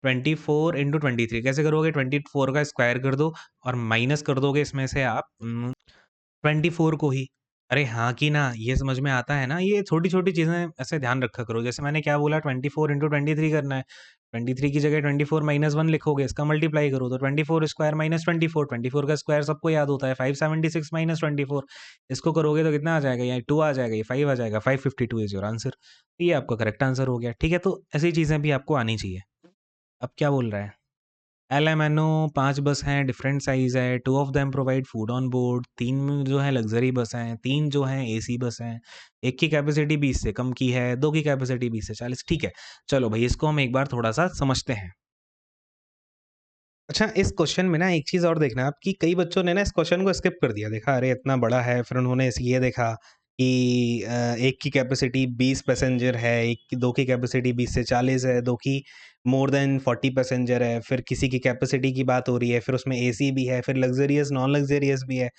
24 इंटू 23 कैसे करोगे? 24 का स्क्वायर कर दो और माइनस कर दोगे इसमें से आप 24 को ही। अरे हाँ कि ना, ये समझ में आता है ना? ये छोटी-छोटी चीज़ें ऐसे ध्यान रखा करो। जैसे मैंने क्या बोला, 24 इंटू 23 करना है। 23 की जगह 24 माइनस 1 लिखोगे, इसका मल्टीप्लाई करो तो 24 स्क्वायर माइनस 24, 24 का स्क्वायर सबको याद होता है 576 माइनस 24। इसको करोगे तो कितना आ जाएगा? ये 2 आ जाएगा, ये 5 आ जाएगा। 552 इज़ योर आंसर। ये आपका करेक्ट आंसर हो गया। ठीक है, तो ऐसी चीज़ें भी आपको आनी चाहिए। अब क्या बोल रहा है? एल-एम-एन-ओ 5 बस हैं, डिफरेंट साइज़ है, 2 of them provide food on board, 3 जो है लग्ज़री बस हैं, 3 जो हैं एसी बस हैं, 1 की कैपेसिटी 20 से कम की है, 2 की कैपेसिटी 20 से 40। ठीक है, चलो भई इसको हम एक बार थोड़ा-सा समझते हैं। अच्छा, इस क्वेश्चन में ना एक चीज़ और देखना आप कि कई बच्चों ने ना इस क्वेश्चन को स्किप कर दिया। देखा अरे इतना बड़ा है, फिर उन्होंने ये देखा कि 1 की कैपेसिटी 20 पैसेंजर है, 2 की कैपेसिटी 20 से 40 है, 2 की मोर देन 40 पैसेंजर है, फिर किसी की कैपेसिटी की बात हो रही है, फिर उसमें एसी भी है, फिर लग्ज़रियस, नॉन लग्ज़रियस भी है।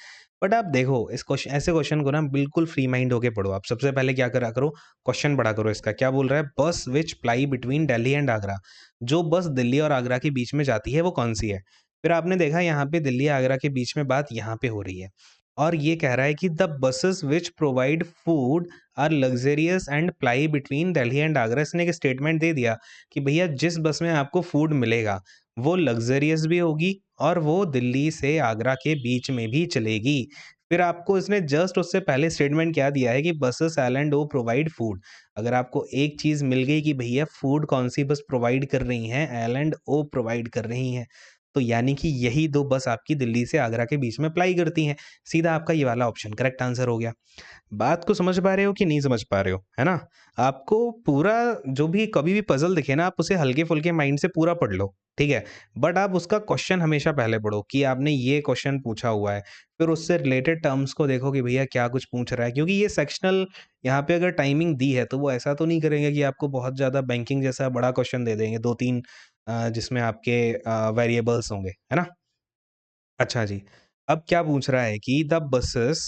बट आप देखो इस क्वेश्चन, ऐसे क्वेश्चन को ना बिल्कुल फ्री माइंड होके पढ़ो आप। सबसे पहले क्या करा करो, क्वेश्चन पढ़ा करो इसका। क्या बोल रहा है? बस which ply between Delhi and Agra. जो बस दिल्ली और आगरा के बीच में जाती है वो कौन-सी है? फिर आपने देखा यहाँ पे दिल्ली आगरा के बीच में बात यहाँ पे हो रही है और ये कह रहा है कि the buses which provide food are luxurious and ply between Delhi and Agra. इसने एक स्टेटमेंट दे दिया कि भैया जिस बस में आपको फूड मिलेगा वो लग्ज़रियस भी होगी और वो दिल्ली से आगरा के बीच में भी चलेगी। फिर आपको इसने जस्ट उससे पहले स्टेटमेंट क्या दिया है कि buses L and O provide food. अगर आपको एक चीज़ मिल गई कि भैया फूड कौन-सी बस प्रोवाइड कर रही हैं, एल एंड ओ प्रोवाइड कर रही हैं, तो यानी कि यही 2 बस आपकी दिल्ली से आगरा के बीच में अप्लाई करती हैं। सीधा आपका ये वाला ऑप्शन करेक्ट आंसर हो गया। बात को समझ पा रहे हो कि नहीं समझ पा रहे हो, है ना? आपको पूरा जो भी कभी भी पज़ल दिखे ना, आप उसे हल्के-फुल्के माइंड से पूरा पढ़ लो, ठीक है? बट आप उसका क्वेश्चन हमेशा पहले पढ़ो कि आपने ये क्वेश्चन पूछा हुआ है। फिर उससे रिलेटेड टर्म्स को देखो कि भैया क्या कुछ पूछ रहा है, क्योंकि ये सेक्शनल यहाँ पे अगर टाइमिंग दी है, तो वो ऐसा तो नहीं करेंगे कि आपको बहुत ज़्यादा बैंकिंग जैसा बड़ा क्वेश्चन दे देंगे 2-3 जिसमें आपके वेरिएबल्स होंगे, है ना? अच्छा जी। अब क्या पूछ रहा है कि द बसेस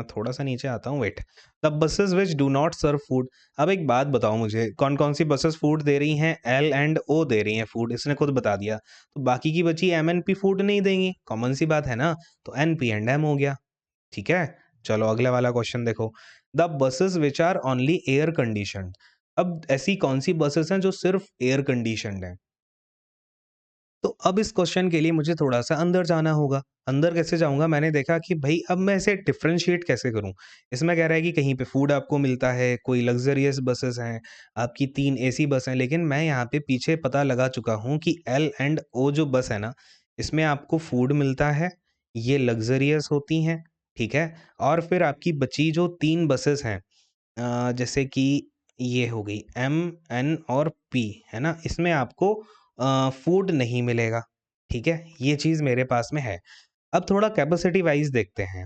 थोड़ा-सा नीचे आता हूँ, wait. The buses which do not serve food. अब एक बात बताओ मुझे, कौन-कौन सी बसेस फूड दे रही हैं? एल एंड ओ दे रही हैं फूड, इसने खुद बता दिया। तो बाकी की बची एम एंड पी फूड नहीं देंगी, कॉमन सी बात है ना? तो एन, पी एंड एम हो गया, ठीक है? चलो अगले वाला क्वेश्चन देखो। The buses which are only air conditioned. अब ऐसी कौन सी बसेस हैं जो सिर्फ एयर कंडीशनड हैं? तो अब इस क्वेश्चन के लिए मुझे थोड़ा-सा अंदर जाना होगा। अंदर कैसे जाऊँगा? मैंने देखा कि भई अब मैं इसे डिफरेंशिएट कैसे करूँ? इसमें कह रहा है कि कहीं पे फूड आपको मिलता है, कोई लग्ज़रियस बसेस हैं, आपकी 3 एसी बस हैं, लेकिन मैं यहाँ पे पीछे पता लगा चुका हूँ कि एल एंड ओ जो बस है ना, इसमें आपको फूड मिलता है, ये लग्ज़रियस होती हैं, ठीक है? और फिर आपकी बची जो 3 बसेस हैं, जैसे कि ये हो गई एम, एन और पी, है ना? इसमें आपको फूड नहीं मिलेगा, ठीक है? ये चीज़ मेरे पास में है। अब थोड़ा कैपेसिटी वाइज़ देखते हैं।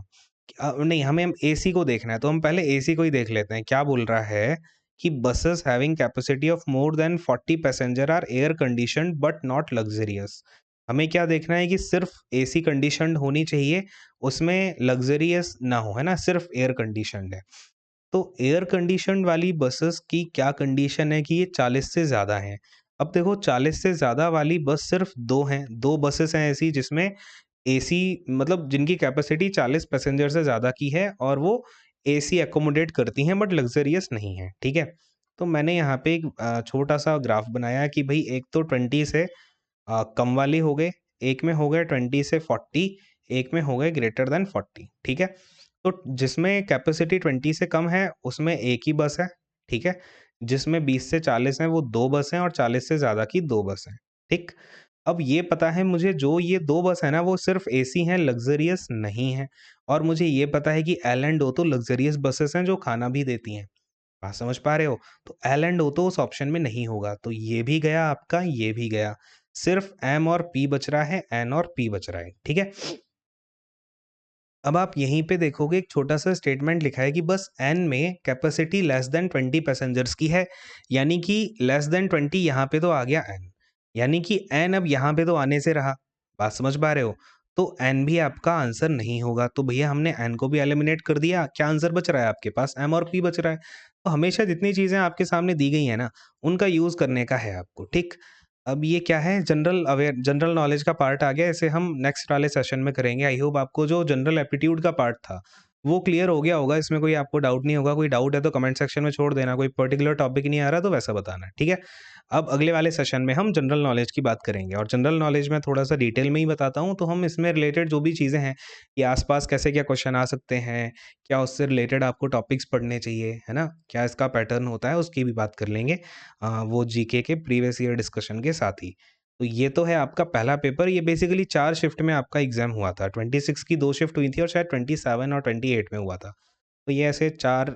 नहीं, हमें एसी को देखना है, तो हम पहले एसी को ही देख लेते हैं। क्या बोल रहा है कि buses having capacity of more than 40 passenger are air conditioned but not luxurious. हमें क्या देखना है कि सिर्फ़ एसी कंडीशन्ड होनी चाहिए, उसमें लग्ज़रियस ना हो, है ना? सिर्फ़ एयर कंडीशन्ड है। तो एयर कंडीशन्ड वाली बसेस की क्या कंडीशन है कि ये 40 से ज़्यादा हैं। अब देखो 40 से ज़्यादा वाली बस सिर्फ़ 2 हैं, 2 बसेस हैं ऐसी जिसमें एसी, मतलब जिनकी कैपेसिटी 40 पैसेंजर से ज़्यादा की है और वो एसी अकोमोडेट करती हैं बट लग्ज़रियस नहीं है, ठीक है? तो मैंने यहाँ पे एक छोटा-सा ग्राफ बनाया कि भई एक तो 20 से कम वाले हो गए, एक में हो गए 20 से 40, एक में हो गए ग्रेटर दैन 40, ठीक है? तो जिसमें कैपेसिटी 20 से कम है, उसमें 1 ही बस है, ठीक है? जिसमें 20 से 40 हैं, वो 2 बस हैं और 40 से ज़्यादा की 2 बस हैं, ठीक? अब ये पता है मुझे जो ये 2 बस है ना, वो सिर्फ़ एसी हैं, लग्ज़रियस नहीं हैं, और मुझे ये पता है कि एल एंड ओ तो लग्ज़रियस बसेस हैं जो खाना भी देती हैं। बात समझ पा रहे हो? तो एल एंड ओ तो उस ऑप्शन में नहीं होगा, तो ये भी गया आपका, ये भी गया। सिर्फ़ एम और पी बच रहा है, एन और पी बच रहा है, ठीक है? अब आप यहीं पे देखोगे एक छोटा-सा स्टेटमेंट लिखा है कि बस एन में कैपेसिटी लेस देन 20 पैसेंजर्स की है, यानी कि लेस देन 20 यहाँ पे तो आ गया एन, यानी कि एन अब यहाँ पे तो आने से रहा। बात समझ पा रहे हो? तो एन भी आपका आंसर नहीं होगा, तो भैया हमने एन को भी एलिमिनेट कर दिया, क्या आंसर बच रहा है आपके पास? एम और पी बच रहा है। तो हमेशा जितनी चीज़ें आपके सामने दी गई हैं ना, उनका यूज़ करने का है आपको, ठीक? अब ये क्या है, जनरल नॉलेज का पार्ट आ गया, इसे हम नेक्स्ट वाले सेशन में करेंगे। आई होप आपको जो जनरल एप्टीट्यूड का पार्ट था, वो क्लियर हो गया होगा, इसमें कोई आपको डाउट नहीं होगा। कोई डाउट है तो कमेंट सेक्शन में छोड़ देना, कोई पर्टिकुलर टॉपिक नहीं आ रहा तो वैसा बताना, ठीक है? अब अगले वाले सेशन में हम जनरल नॉलेज की बात करेंगे, और जनरल नॉलेज में थोड़ा-सा डिटेल में ही बताता हूँ, तो हम इसमें रिलेटेड जो भी चीज़ें हैं, कि आस-पास कैसे क्या क्वेश्चन आ सकते हैं, क्या उससे रिलेटेड आपको टॉपिक्स पढ़ने चाहिए, है ना? क्या इसका पैटर्न होता है, उसकी भी बात कर लेंगे। वो जीके के प्रीवियस ईयर डिस्कशन के साथ ही। तो ये तो है आपका पहला पेपर, ये बेसिकली 4 शिफ्ट में आपका एग्ज़ाम हुआ था। 26 की 2 शिफ्ट हुई थी और शायद 27 और 28 में हुआ था। तो ये ऐसे 4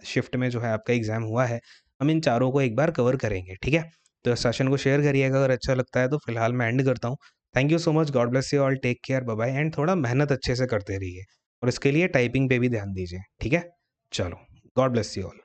शिफ्ट में जो है आपका एग्ज़ाम हुआ है। हम इन चारों को एक बार कवर करेंगे, ठीक है? तो इस सेशन को शेयर करिएगा अगर अच्छा लगता है तो। फिलहाल मैं एंड करता हूँ। Thank you so much, God bless you all, take care, bye bye, and थोड़ा मेहनत अच्छे से करते रहिए और इसके लिए टाइपिंग पे भी ध्यान दीजिए, ठीक है? चलो, गॉड ब्लेस यू ऑल।